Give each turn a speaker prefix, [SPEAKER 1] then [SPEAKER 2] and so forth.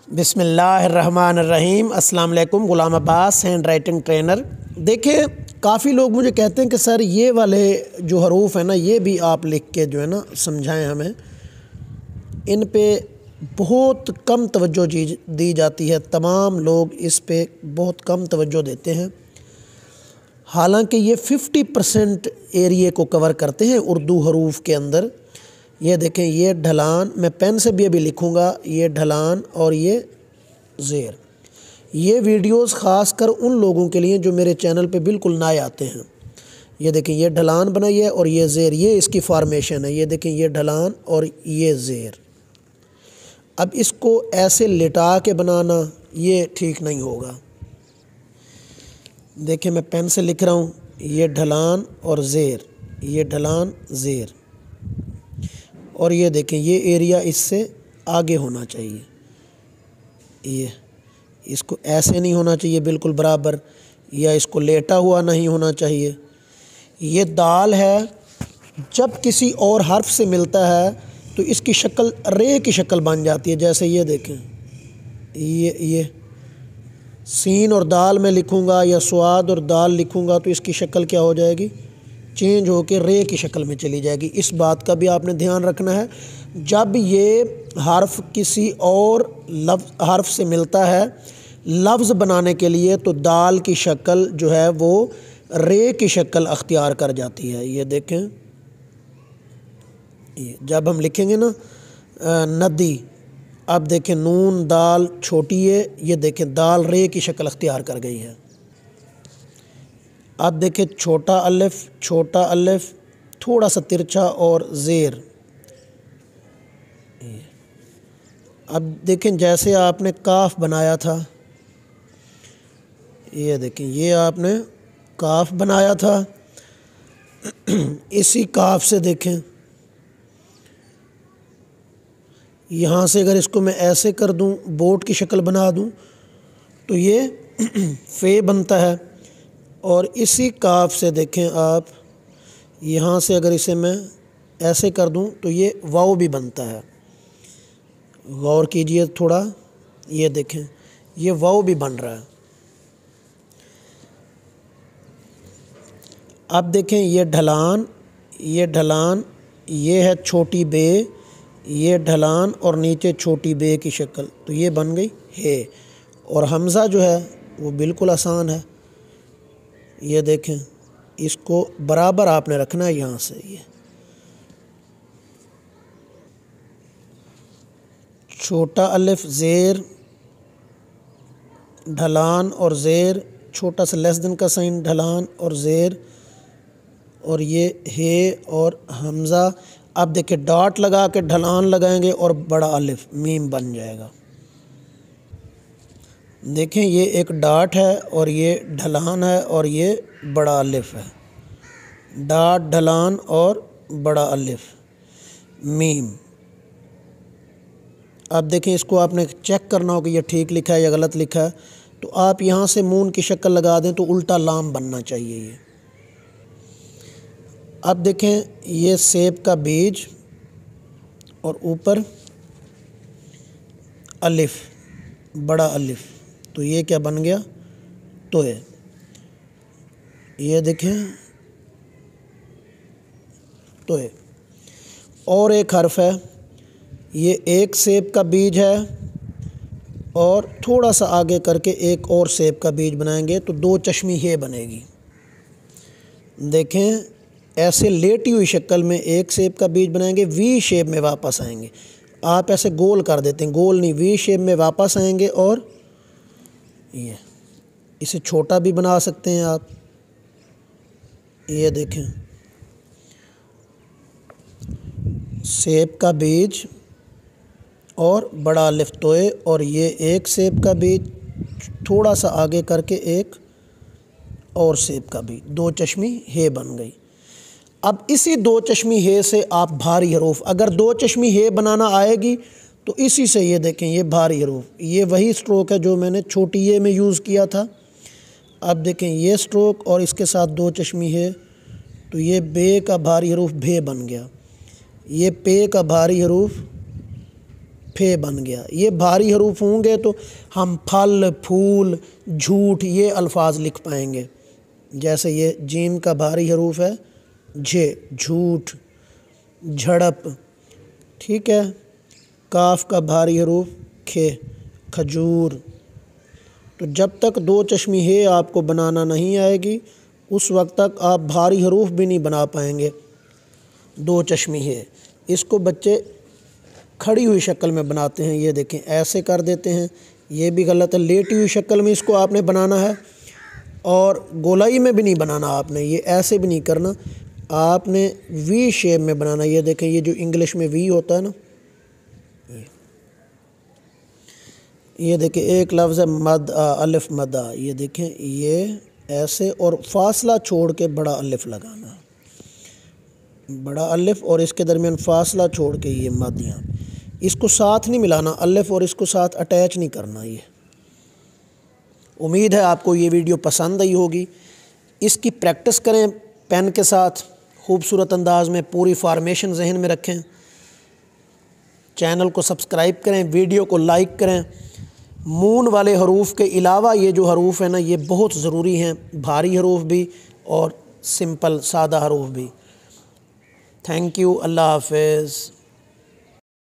[SPEAKER 1] बिस्मिल्लाहिर्रहमानिर्रहीम। अस्सलाम वालेकुम। ग़ुलाम अब्बास, हैंड राइटिंग ट्रेनर। देखिए, काफ़ी लोग मुझे कहते हैं कि सर ये वाले जो हरूफ हैं ना, ये भी आप लिख के जो है ना समझाएं हमें। इन पे बहुत कम तवज्जो दी जाती है। तमाम लोग इस पे बहुत कम तवज्जो देते हैं। हालांकि ये 50% एरिए को कवर करते हैं उर्दू हरूफ के अंदर। ये देखें, ये ढलान, मैं पेन से भी अभी लिखूँगा, ये ढलान और ये ज़ेर। ये वीडियोस ख़ास कर उन लोगों के लिए जो मेरे चैनल पे बिल्कुल नए आते हैं। ये देखें, ये ढलान बनाई है और ये ज़ेर, ये इसकी फॉर्मेशन है। ये देखें, ये ढलान और ये ज़ेर। अब इसको ऐसे लिटा के बनाना ये ठीक नहीं होगा। देखें, मैं पेन से लिख रहा हूँ, ये ढलान और ज़ेर, ये ढलान ज़ेर। और ये देखें, ये एरिया इससे आगे होना चाहिए। ये इसको ऐसे नहीं होना चाहिए बिल्कुल बराबर, या इसको लेटा हुआ नहीं होना चाहिए। ये दाल है, जब किसी और हर्फ से मिलता है तो इसकी शक्ल रे की शक्ल बन जाती है। जैसे ये देखें, ये सीन और दाल में लिखूँगा या स्वाद और दाल लिखूँगा तो इसकी शक्ल क्या हो जाएगी, चेंज होकर रे की शक्ल में चली जाएगी। इस बात का भी आपने ध्यान रखना है। जब ये हर्फ किसी और हर्फ से मिलता है लफ्ज़ बनाने के लिए, तो दाल की शक्ल जो है वो रे की शक्ल अख्तियार कर जाती है। ये देखें, ये जब हम लिखेंगे ना नदी, अब देखें नून दाल छोटी है, ये देखें दाल रे की शक्ल अख्तियार कर गई है। अब देखें, छोटा अलिफ थोड़ा सा तिरछा और ज़ेर। अब देखें, जैसे आपने काफ बनाया था, ये देखें, ये आपने काफ बनाया था। इसी काफ से देखें, यहाँ से अगर इसको मैं ऐसे कर दूँ, बोट की शक्ल बना दूँ, तो ये फ़े बनता है। और इसी काफ से देखें आप, यहाँ से अगर इसे मैं ऐसे कर दूं तो ये वाव भी बनता है। गौर कीजिए थोड़ा, ये देखें, ये वाव भी बन रहा है। अब देखें, ये ढलान, ये है छोटी बे, ये ढलान और नीचे छोटी बे की शक्ल, तो ये बन गई है। और हमज़ा जो है वो बिल्कुल आसान है। ये देखें, इसको बराबर आपने रखना है यहाँ से। ये छोटा अलिफ ज़ेर, ढलान और ज़ेर, छोटा सा लेस देन का साइन, ढलान और ज़ेर, और ये है और हमज़ा। अब देखिए, डॉट लगा के ढलान लगाएंगे और बड़ा अलिफ मीम बन जाएगा। देखें, ये एक डॉट है और ये ढलान है और ये बड़ा अलिफ है। डॉट, ढलान और बड़ा अलिफ, मीम। अब देखें, इसको आपने चेक करना हो कि ये ठीक लिखा है या गलत लिखा है, तो आप यहाँ से मून की शक्ल लगा दें तो उल्टा लाम बनना चाहिए ये। अब देखें, ये सेब का बीज और ऊपर अलिफ, बड़ा अलिफ, तो ये क्या बन गया, तो है। ये देखें, तो है। और एक हर्फ है, ये एक सेब का बीज है और थोड़ा सा आगे करके एक और सेब का बीज बनाएंगे तो दो चश्मी है बनेगी। देखें, ऐसे लेटी हुई शक्ल में एक सेब का बीज बनाएंगे, वी शेप में वापस आएंगे। आप ऐसे गोल कर देते हैं, गोल नहीं, वी शेप में वापस आएंगे। और ये इसे छोटा भी बना सकते हैं आप। ये देखें, सेब का बीज और बड़ा अलिफ तोए, और ये एक सेब का बीज, थोड़ा सा आगे करके एक और सेब का बीज, दो चश्मी है बन गई। अब इसी दो चश्मी है से आप भारी हरूफ, अगर दो चश्मी है बनाना आएगी तो इसी से, ये देखें, ये भारी हरूफ, ये वही स्ट्रोक है जो मैंने छोटी ये में यूज़ किया था। अब देखें, ये स्ट्रोक और इसके साथ दो चश्मी है, तो ये बे का भारी हरूफ भे बन गया। ये पे का भारी हरूफ फे बन गया। ये भारी हरूफ होंगे तो हम फल, फूल, झूठ ये अल्फाज लिख पाएंगे। जैसे ये जीम का भारी हरूफ है झे, झूठ, झड़प, ठीक है। काफ का भारी हरूफ खे, खजूर। तो जब तक दो चश्मी है आपको बनाना नहीं आएगी उस वक्त तक आप भारी हरूफ भी नहीं बना पाएंगे। दो चश्मी है इसको बच्चे खड़ी हुई शक्ल में बनाते हैं, ये देखें ऐसे कर देते हैं, ये भी गलत है। लेटी हुई शक्ल में इसको आपने बनाना है और गोलाई में भी नहीं बनाना आपने, ये ऐसे भी नहीं करना, आपने वी शेप में बनाना। ये देखें ये जो इंग्लिश में वी होता है ना, ये देखें एक लफ्ज़ है मद अलिफ मदा, ये देखें ये ऐसे और फासला छोड़ के बड़ा अलिफ लगाना, बड़ा अलिफ और इसके दरमियान फासला छोड़ के ये मद यहाँ, इसको साथ नहीं मिलाना, अलिफ और इसको साथ अटैच नहीं करना। ये उम्मीद है आपको ये वीडियो पसंद आई होगी। इसकी प्रैक्टिस करें पेन के साथ खूबसूरत अंदाज में, पूरी फार्मेशन जहन में रखें। चैनल को सब्सक्राइब करें, वीडियो को लाइक करें। मून वाले हरूफ के अलावा ये जो हरूफ है ना ये बहुत ज़रूरी हैं, भारी हरूफ भी और सिंपल सादा हरूफ भी। थैंक यू, अल्लाह हाफ़िज़।